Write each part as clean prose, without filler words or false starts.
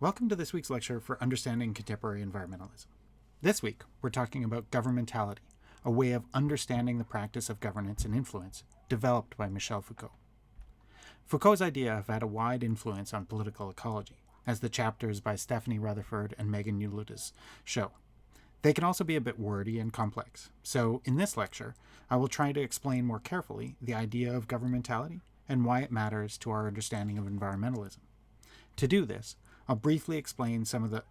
Welcome to this week's lecture for Understanding Contemporary Environmentalism. This week, we're talking about governmentality, a way of understanding the practice of governance and influence developed by Michel Foucault. Foucault's ideas have had a wide influence on political ecology, as the chapters by Stephanie Rutherford and Megan Eulides show. They can also be a bit wordy and complex, so in this lecture, I will try to explain more carefully the idea of governmentality and why it matters to our understanding of environmentalism. To do this, I'll briefly explain some of the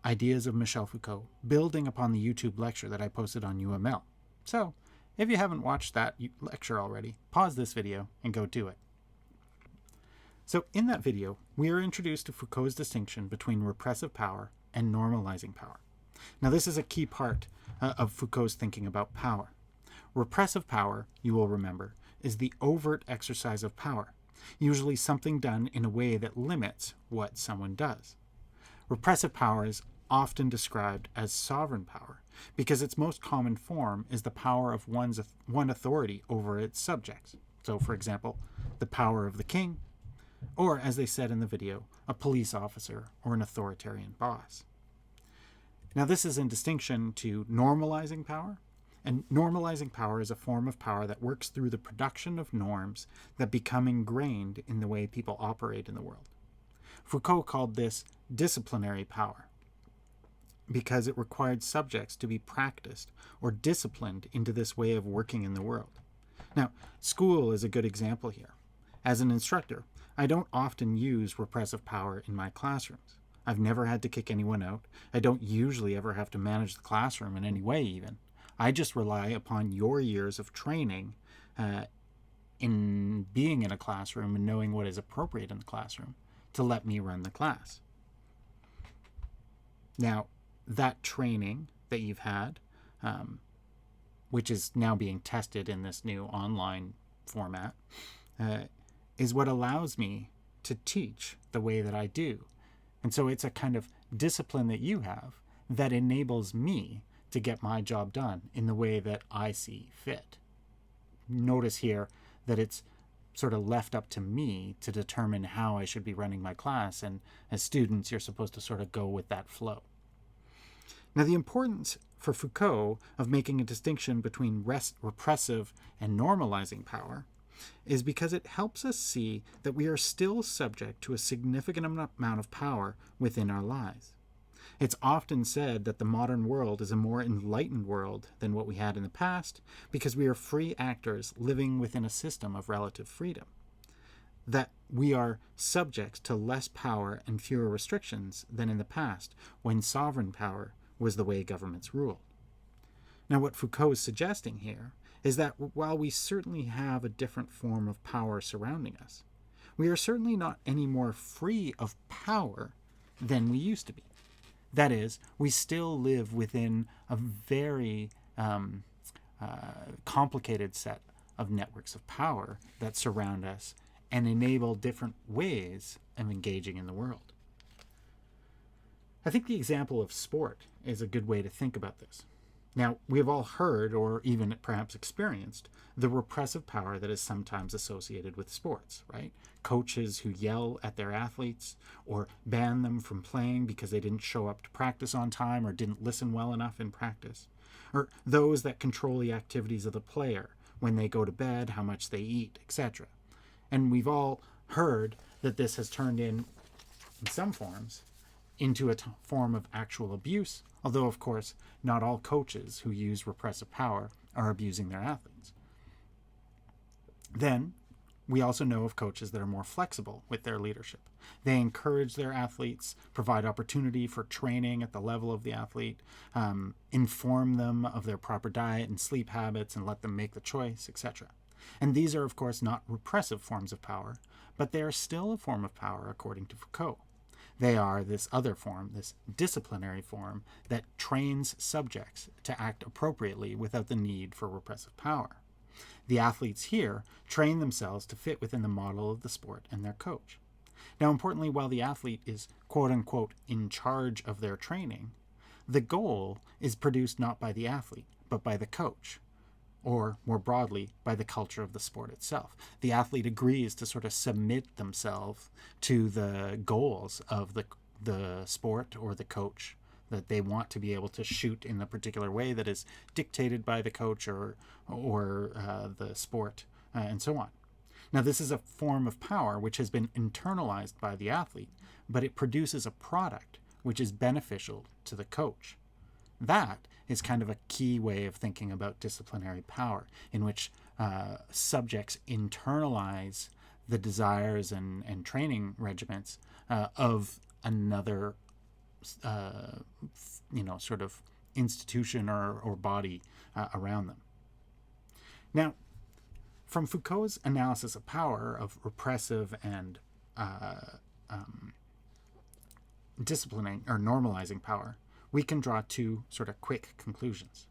ideas of Michel Foucault, building upon the YouTube lecture that I posted on UML. So, if you haven't watched that lecture already, pause this video and go do it. So, in that video, we are introduced to Foucault's distinction between repressive power and normalizing power. Now, this is a key part of Foucault's thinking about power. Repressive power, you will remember, is the overt exercise of power, usually something done in a way that limits what someone does. Repressive power is often described as sovereign power because its most common form is the power of one authority over its subjects. So, for example, the power of the king, or, as they said in the video, a police officer or an authoritarian boss. Now, this is in distinction to normalizing power. And normalizing power is a form of power that works through the production of norms that become ingrained in the way people operate in the world. Foucault called this disciplinary power because it required subjects to be practiced or disciplined into this way of working in the world. Now, school is a good example here. As an instructor, I don't often use repressive power in my classrooms. I've never had to kick anyone out. I don't usually ever have to manage the classroom in any way even. I just rely upon your years of training in being in a classroom and knowing what is appropriate in the classroom to let me run the class. Now, that training that you've had, which is now being tested in this new online format, is what allows me to teach the way that I do. And so it's a kind of discipline that you have that enables me to get my job done in the way that I see fit. Notice here that it's sort of left up to me to determine how I should be running my class, and as students, you're supposed to sort of go with that flow. Now, the importance for Foucault of making a distinction between repressive and normalizing power is because it helps us see that we are still subject to a significant amount of power within our lives. It's often said that the modern world is a more enlightened world than what we had in the past because we are free actors living within a system of relative freedom. That we are subject to less power and fewer restrictions than in the past when sovereign power was the way governments ruled. Now, what Foucault is suggesting here is that while we certainly have a different form of power surrounding us, we are certainly not any more free of power than we used to be. That is, we still live within a very complicated set of networks of power that surround us and enable different ways of engaging in the world. I think the example of sport is a good way to think about this. Now, we have all heard, or even perhaps experienced, the repressive power that is sometimes associated with sports, right? Coaches who yell at their athletes or ban them from playing because they didn't show up to practice on time or didn't listen well enough in practice. Or those that control the activities of the player, when they go to bed, how much they eat, etc. And we've all heard that this has turned in some forms, into a form of actual abuse, although, of course, not all coaches who use repressive power are abusing their athletes. Then, we also know of coaches that are more flexible with their leadership. They encourage their athletes, provide opportunity for training at the level of the athlete, inform them of their proper diet and sleep habits, and let them make the choice, etc. And these are, of course, not repressive forms of power, but they are still a form of power according to Foucault. They are this other form, this disciplinary form, that trains subjects to act appropriately without the need for repressive power. The athletes here train themselves to fit within the model of the sport and their coach. Now, importantly, while the athlete is quote-unquote in charge of their training, the goal is produced not by the athlete, but by the coach, or more broadly, by the culture of the sport itself. The athlete agrees to sort of submit themselves to the goals of the the sport or the coach, that they want to be able to shoot in the particular way that is dictated by the coach or the sport, and so on. Now, this is a form of power which has been internalized by the athlete, but it produces a product which is beneficial to the coach. That is kind of a key way of thinking about disciplinary power, in which subjects internalize the desires and training regiments of another sort of institution or body around them. Now, from Foucault's analysis of power, of repressive and disciplining or normalizing power, we can draw two sort of quick conclusions.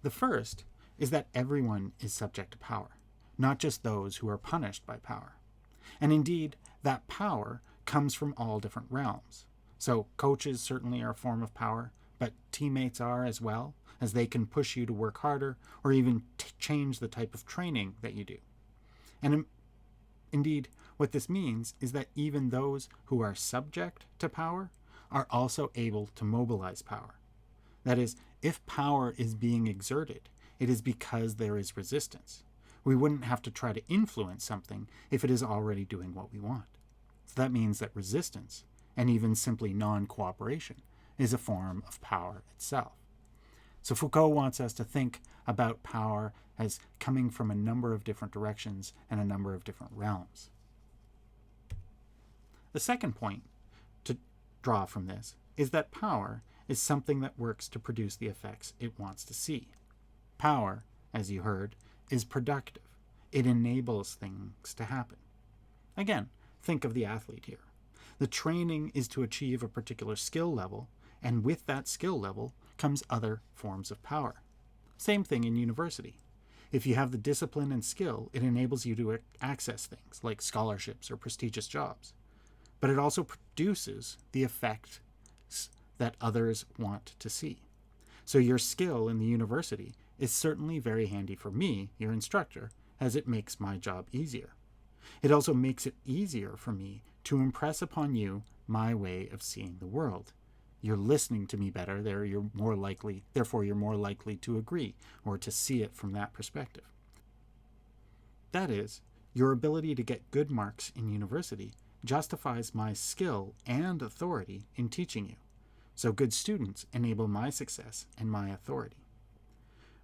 The first is that everyone is subject to power, not just those who are punished by power. And indeed, that power comes from all different realms. So coaches certainly are a form of power, but teammates are as well, as they can push you to work harder or even change the type of training that you do. And indeed, what this means is that even those who are subject to power are also able to mobilize power. That is, if power is being exerted, it is because there is resistance. We wouldn't have to try to influence something if it is already doing what we want. So that means that resistance, and even simply non-cooperation, is a form of power itself. So Foucault wants us to think about power as coming from a number of different directions and a number of different realms. The second point to draw from this is that power is something that works to produce the effects it wants to see. Power, as you heard, is productive. It enables things to happen. Again, think of the athlete here. The training is to achieve a particular skill level, and with that skill level comes other forms of power. Same thing in university. If you have the discipline and skill, it enables you to access things like scholarships or prestigious jobs. But it also produces the effects that others want to see. So your skill in the university is certainly very handy for me, your instructor, as it makes my job easier. It also makes it easier for me to impress upon you my way of seeing the world. You're listening to me better, therefore you're more likely to agree or to see it from that perspective. That is, your ability to get good marks in university justifies my skill and authority in teaching you. So good students enable my success and my authority.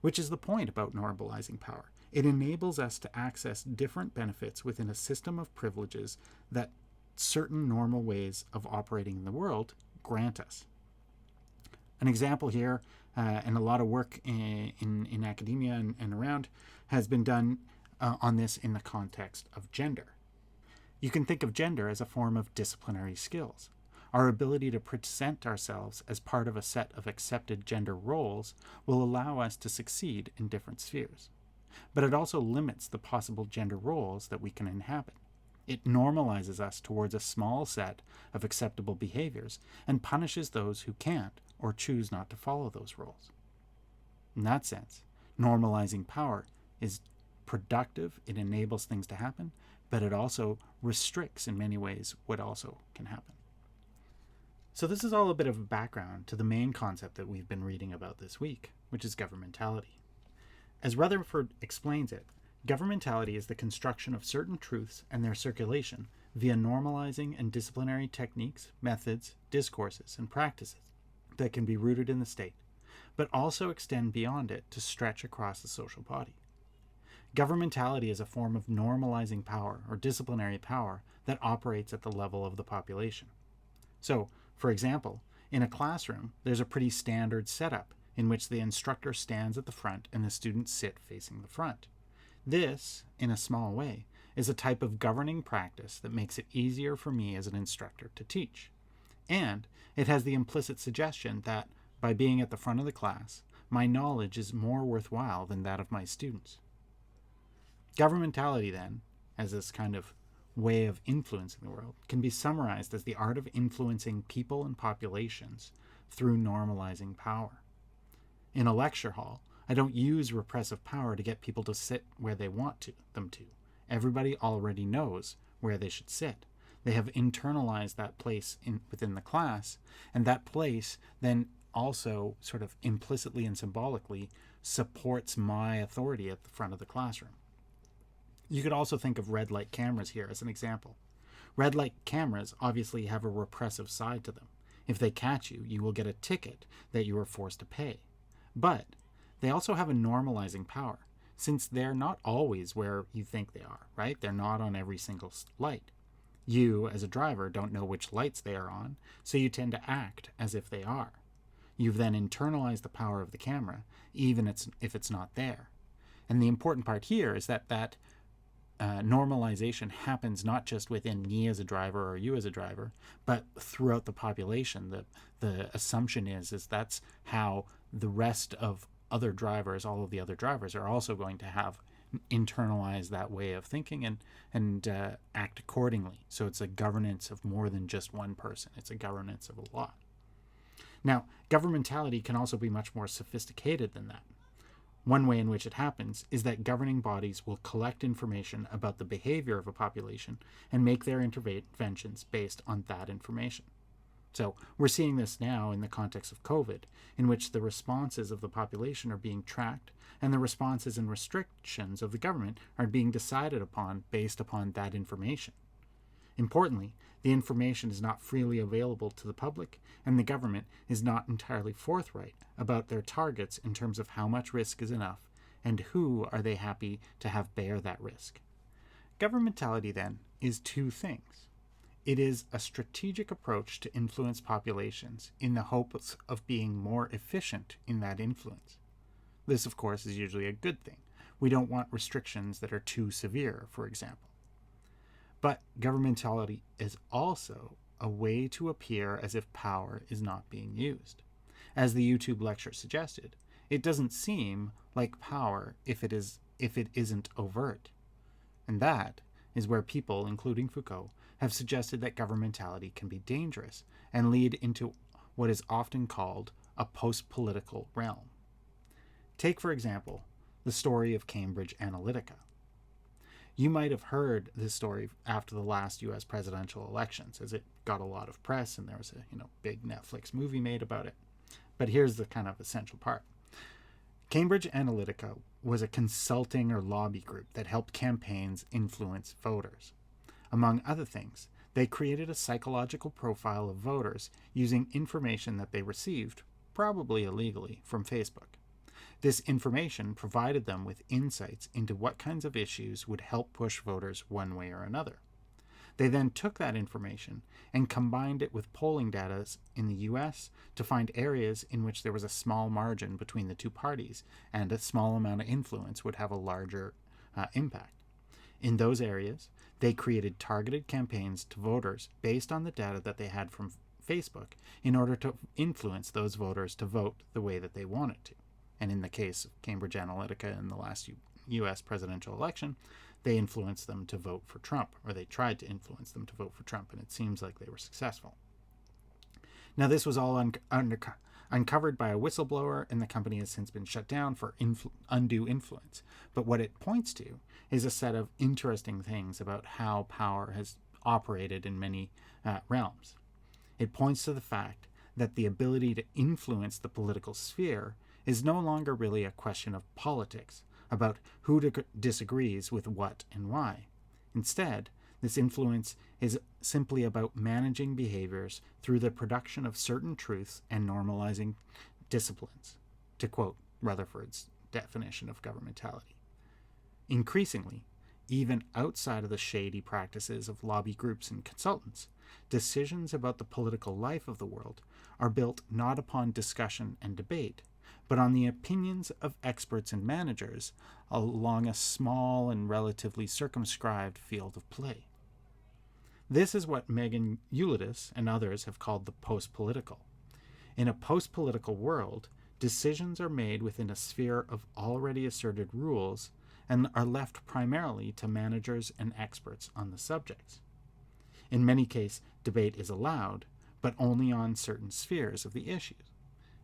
Which is the point about normalizing power. It enables us to access different benefits within a system of privileges that certain normal ways of operating in the world grant us. An example here, and a lot of work in academia and around, has been done on this in the context of gender. You can think of gender as a form of disciplinary skills. Our ability to present ourselves as part of a set of accepted gender roles will allow us to succeed in different spheres. But it also limits the possible gender roles that we can inhabit. It normalizes us towards a small set of acceptable behaviors and punishes those who can't or choose not to follow those roles. In that sense, normalizing power is productive, it enables things to happen, but it also restricts in many ways what also can happen. So this is all a bit of a background to the main concept that we've been reading about this week, which is governmentality. As Rutherford explains it, governmentality is the construction of certain truths and their circulation via normalizing and disciplinary techniques, methods, discourses, and practices that can be rooted in the state, but also extend beyond it to stretch across the social body. Governmentality is a form of normalizing power or disciplinary power that operates at the level of the population. So, for example, in a classroom, there's a pretty standard setup in which the instructor stands at the front and the students sit facing the front. This, in a small way, is a type of governing practice that makes it easier for me as an instructor to teach. And it has the implicit suggestion that, by being at the front of the class, my knowledge is more worthwhile than that of my students. Governmentality, then, as this kind of way of influencing the world, can be summarized as the art of influencing people and populations through normalizing power. In a lecture hall, I don't use repressive power to get people to sit where they want them to. Everybody already knows where they should sit. They have internalized that place within the class, and that place then also sort of implicitly and symbolically supports my authority at the front of the classroom. You could also think of red light cameras here as an example. Red light cameras obviously have a repressive side to them. If they catch you, you will get a ticket that you are forced to pay. But they also have a normalizing power, since they're not always where you think they are, right? They're not on every single light. You, as a driver, don't know which lights they are on, so you tend to act as if they are. You've then internalized the power of the camera, even if it's not there. And the important part here is that normalization happens not just within me as a driver or you as a driver, but throughout the population. The assumption is that's how the rest of other drivers, all of the other drivers, are also going to have internalized that way of thinking and act accordingly. So it's a governance of more than just one person. It's a governance of a lot. Now, governmentality can also be much more sophisticated than that. One way in which it happens is that governing bodies will collect information about the behavior of a population and make their interventions based on that information. So we're seeing this now in the context of COVID, in which the responses of the population are being tracked and the responses and restrictions of the government are being decided upon based upon that information. Importantly, the information is not freely available to the public, and the government is not entirely forthright about their targets in terms of how much risk is enough and who are they happy to have bear that risk. Governmentality, then, is two things. It is a strategic approach to influence populations in the hopes of being more efficient in that influence. This, of course, is usually a good thing. We don't want restrictions that are too severe, for example. But governmentality is also a way to appear as if power is not being used. As the YouTube lecture suggested, it doesn't seem like power if it isn't overt. And that is where people, including Foucault, have suggested that governmentality can be dangerous and lead into what is often called a post-political realm. Take, for example, the story of Cambridge Analytica. You might have heard this story after the last U.S. presidential elections, as it got a lot of press and there was a big Netflix movie made about it. But here's the kind of essential part. Cambridge Analytica was a consulting or lobby group that helped campaigns influence voters. Among other things, they created a psychological profile of voters using information that they received, probably illegally, from Facebook. This information provided them with insights into what kinds of issues would help push voters one way or another. They then took that information and combined it with polling data in the US to find areas in which there was a small margin between the two parties and a small amount of influence would have a larger impact. In those areas, they created targeted campaigns to voters based on the data that they had from Facebook in order to influence those voters to vote the way that they wanted to. And in the case of Cambridge Analytica in the last U.S. presidential election, they influenced them to vote for Trump, or they tried to influence them to vote for Trump, and it seems like they were successful. Now, this was all uncovered by a whistleblower, and the company has since been shut down for undue influence. But what it points to is a set of interesting things about how power has operated in many realms. It points to the fact that the ability to influence the political sphere is no longer really a question of politics, about who disagrees with what and why. Instead, this influence is simply about managing behaviors through the production of certain truths and normalizing disciplines, to quote Rutherford's definition of governmentality. Increasingly, even outside of the shady practices of lobby groups and consultants, decisions about the political life of the world are built not upon discussion and debate, but on the opinions of experts and managers along a small and relatively circumscribed field of play. This is what Megan Eulitis and others have called the post-political. In a post-political world, decisions are made within a sphere of already asserted rules and are left primarily to managers and experts on the subjects. In many cases, debate is allowed, but only on certain spheres of the issues.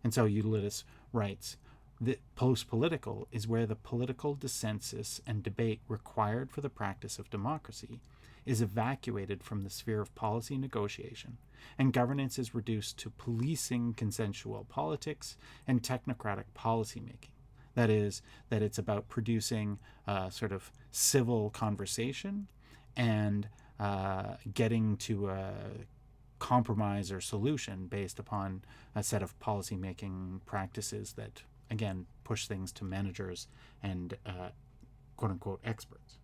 And so Eulitis writes, the post-political is where the political dissensus and debate required for the practice of democracy is evacuated from the sphere of policy negotiation, and governance is reduced to policing consensual politics and technocratic policymaking. That is, that it's about producing a sort of civil conversation and getting to a compromise or solution based upon a set of policymaking practices that, again, push things to managers and quote-unquote experts.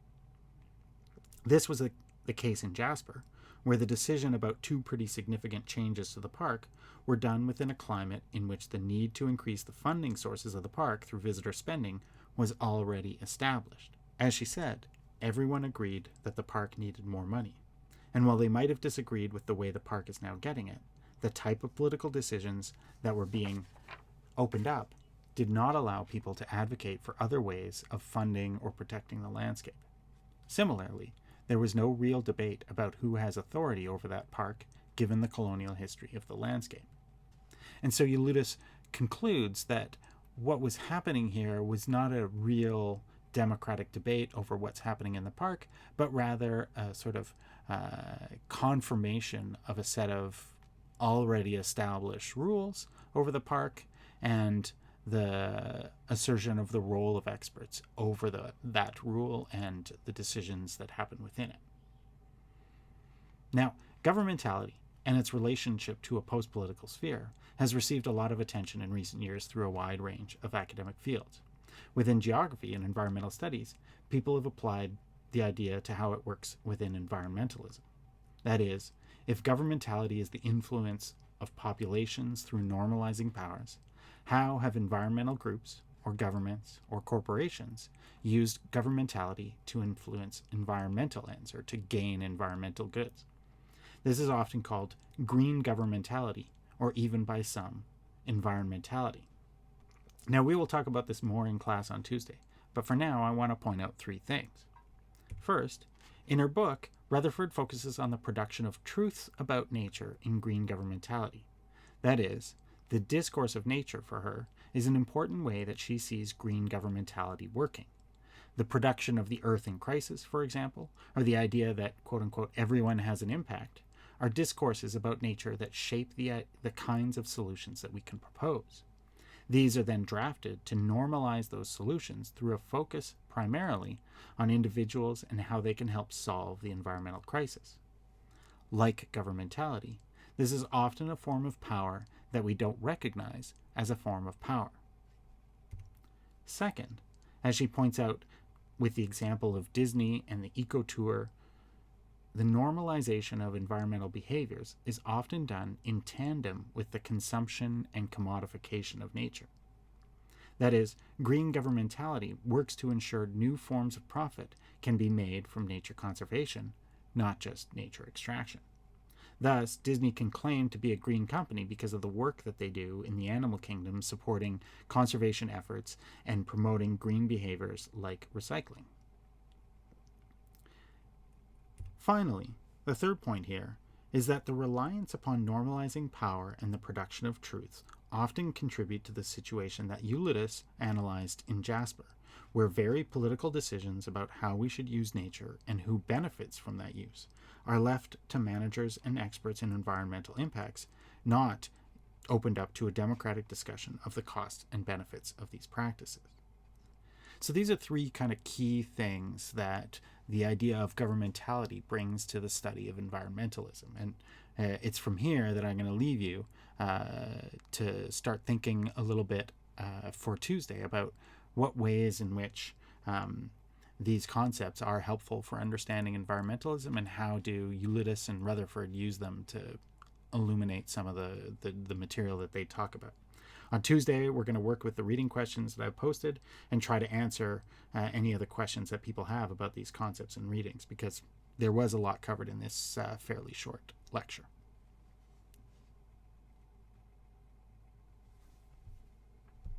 This was the case in Jasper, where the decision about two pretty significant changes to the park were done within a climate in which the need to increase the funding sources of the park through visitor spending was already established. As she said, everyone agreed that the park needed more money. And while they might have disagreed with the way the park is now getting it, the type of political decisions that were being opened up did not allow people to advocate for other ways of funding or protecting the landscape. Similarly, there was no real debate about who has authority over that park given the colonial history of the landscape. And so Eulotus concludes that what was happening here was not a real democratic debate over what's happening in the park, but rather a sort of confirmation of a set of already established rules over the park and the assertion of the role of experts over that rule and the decisions that happen within it. Now, governmentality and its relationship to a post-political sphere has received a lot of attention in recent years through a wide range of academic fields. Within geography and environmental studies, people have applied the idea to how it works within environmentalism. That is, if governmentality is the influence of populations through normalizing powers, how have environmental groups, or governments, or corporations used governmentality to influence environmental ends or to gain environmental goods? This is often called green governmentality, or even by some, environmentality. Now, we will talk about this more in class on Tuesday, but for now I want to point out three things. First, in her book, Rutherford focuses on the production of truths about nature in green governmentality. That is, the discourse of nature for her is an important way that she sees green governmentality working. The production of the earth in crisis, for example, or the idea that, quote-unquote, everyone has an impact, are discourses about nature that shape the kinds of solutions that we can propose. These are then drafted to normalize those solutions through a focus primarily on individuals and how they can help solve the environmental crisis. Like governmentality, this is often a form of power that we don't recognize as a form of power. Second, as she points out with the example of Disney and the Eco Tour, the normalization of environmental behaviors is often done in tandem with the consumption and commodification of nature. That is, green governmentality works to ensure new forms of profit can be made from nature conservation, not just nature extraction. Thus, Disney can claim to be a green company because of the work that they do in the animal kingdom supporting conservation efforts and promoting green behaviors like recycling. Finally, the third point here is that the reliance upon normalizing power and the production of truths often contribute to the situation that Eulotus analyzed in Jasper, where very political decisions about how we should use nature and who benefits from that use are left to managers and experts in environmental impacts, not opened up to a democratic discussion of the costs and benefits of these practices. So these are three kind of key things that the idea of governmentality brings to the study of environmentalism. And it's from here that I'm going to leave you to start thinking a little bit for Tuesday about what ways in which these concepts are helpful for understanding environmentalism and how do Eulotus and Rutherford use them to illuminate some of the material that they talk about. On Tuesday, we're going to work with the reading questions that I've posted and try to answer any of the questions that people have about these concepts and readings, because there was a lot covered in this fairly short lecture.